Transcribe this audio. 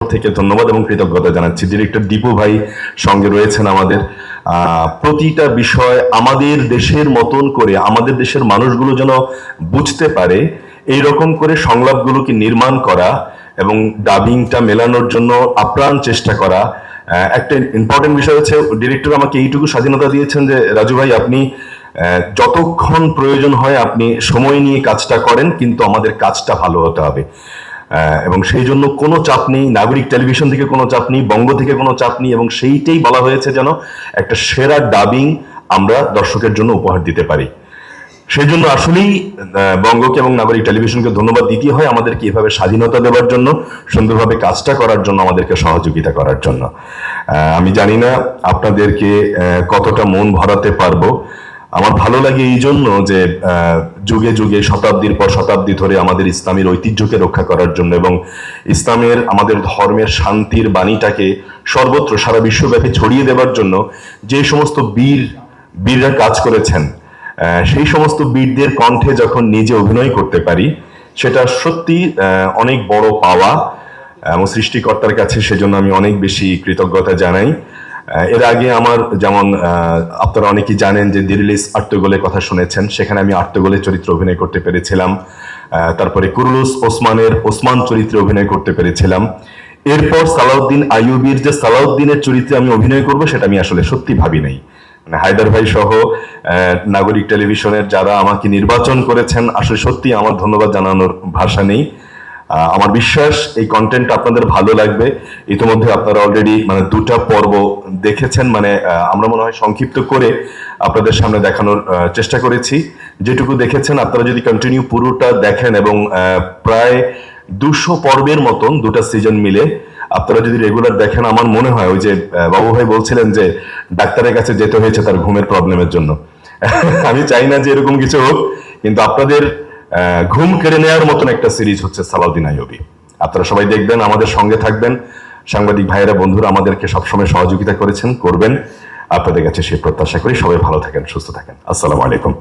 থেকে ধন্যবাদ এবং কৃতজ্ঞতা জানাচ্ছি। ডিরেক্টর দীপু ভাই সঙ্গে রয়েছেন আমাদের। প্রতিটা বিষয় আমাদের দেশের মতন করে আমাদের দেশের মানুষগুলো যেন বুঝতে পারে এইরকম করে সংলাপগুলোকে নির্মাণ করা এবং ডাবিংটা মেলানোর জন্য আপ্রাণ চেষ্টা করা। একটা ইম্পর্টেন্ট বিষয় হচ্ছে ডিরেক্টর আমাকে এইটুকু স্বাধীনতা দিয়েছেন যে রাজু ভাই আপনি যতক্ষণ প্রয়োজন হয় আপনি সময় নিয়ে কাজটা করেন, কিন্তু আমাদের কাজটা ভালো হতে হবে। এবং সেই জন্য কোনো চাপ নেই, নাগরিক টেলিভিশন থেকে কোনো চাপ নেই, বঙ্গ থেকে কোনো চাপ নেই, এবং সেইটাই বলা হয়েছে যেন একটা সেরা ডাবিং আমরা দর্শকের জন্য উপহার দিতে পারি। সেই জন্য আসলেই বঙ্গকে এবং নাগরিক টেলিভিশনকে ধন্যবাদ দিতে হয় আমাদেরকে এভাবে স্বাধীনতা দেওয়ার জন্য, সুন্দরভাবে কাজটা করার জন্য, আমাদেরকে সহযোগিতা করার জন্য। আমি জানি না আপনাদেরকে কতটা মন ভরাতে পারবো। আমার ভালো লাগে এই জন্য যে যুগে যুগে শতাব্দীর পর শতাব্দী ধরে আমাদের ইসলামের ঐতিহ্যকে রক্ষা করার জন্য এবং ইসলামের আমাদের ধর্মের শান্তির বাণীটাকে সর্বত্র সারা বিশ্বব্যাপী ছড়িয়ে দেওয়ার জন্য যে সমস্ত বীররা কাজ করেছেন, সেই সমস্ত বীরদের কণ্ঠে যখন নিজে অভিনয় করতে পারি সেটা সত্যি অনেক বড় পাওয়া এবং সৃষ্টিকর্তার কাছে সেজন্য আমি অনেক বেশি কৃতজ্ঞতা জানাই। এর আগে আমার যেমন আপনারা অনেকেই জানেন যে দিরিলিস আর্তগোলের কথা শুনেছেন, সেখানে আমি আর্তগোলের চরিত্রে অভিনয় করতে পেরেছিলাম। তারপরে কুরুলুস ওসমানের ওসমান চরিত্রে অভিনয় করতে পেরেছিলাম। এরপর সালাউদ্দিন আইয়ুবীর যে সালাউদ্দিনের চরিত্রে আমি অভিনয় করব সেটা আমি আসলে সত্যি ভাবি নাই। মানে হায়দার ভাই সহ নাগরিক টেলিভিশনের যারা আমাকে নির্বাচন করেছেন, আসলে সত্যি আমার ধন্যবাদ জানানোর ভাষা নেই। আমার বিশ্বাস এই কন্টেন্ট আপনাদের ভালো লাগবে। ইতিমধ্যে আপনারা অলরেডি মানে 2টা পর্ব দেখেছেন, মানে আমরা মনে হয় সংক্ষিপ্ত করে আপনাদের সামনে দেখানোর চেষ্টা করেছি। যেটুকু দেখেছেন আপনারা যদি কন্টিনিউ পুরোটা দেখেন এবং প্রায় 200 পর্বের মতন 2টা সিজন মিলে আপনারা যদি রেগুলার দেখেন, আমার মনে হয় ওই যে বাবু ভাই বলছিলেন যে ডাক্তারের কাছে যেতে হয়েছে তার ঘুমের প্রবলেমের জন্য, আমি চাই না যে এরকম কিছু হোক, কিন্তু আপনাদের ঘুম কেড়ে নেওয়ার মতন একটা সিরিজ হচ্ছে সালাউদ্দিন আইয়ুবী। আপনারা সবাই দেখবেন, আমাদের সঙ্গে থাকবেন। সাংবাদিক ভাইয়েরা বন্ধুরা আমাদেরকে সবসময় সহযোগিতা করেছেন, করবেন। আপনাদের কাছে সেই প্রত্যাশা করি। সবাই ভালো থাকেন, সুস্থ থাকেন। আসসালামু আলাইকুম।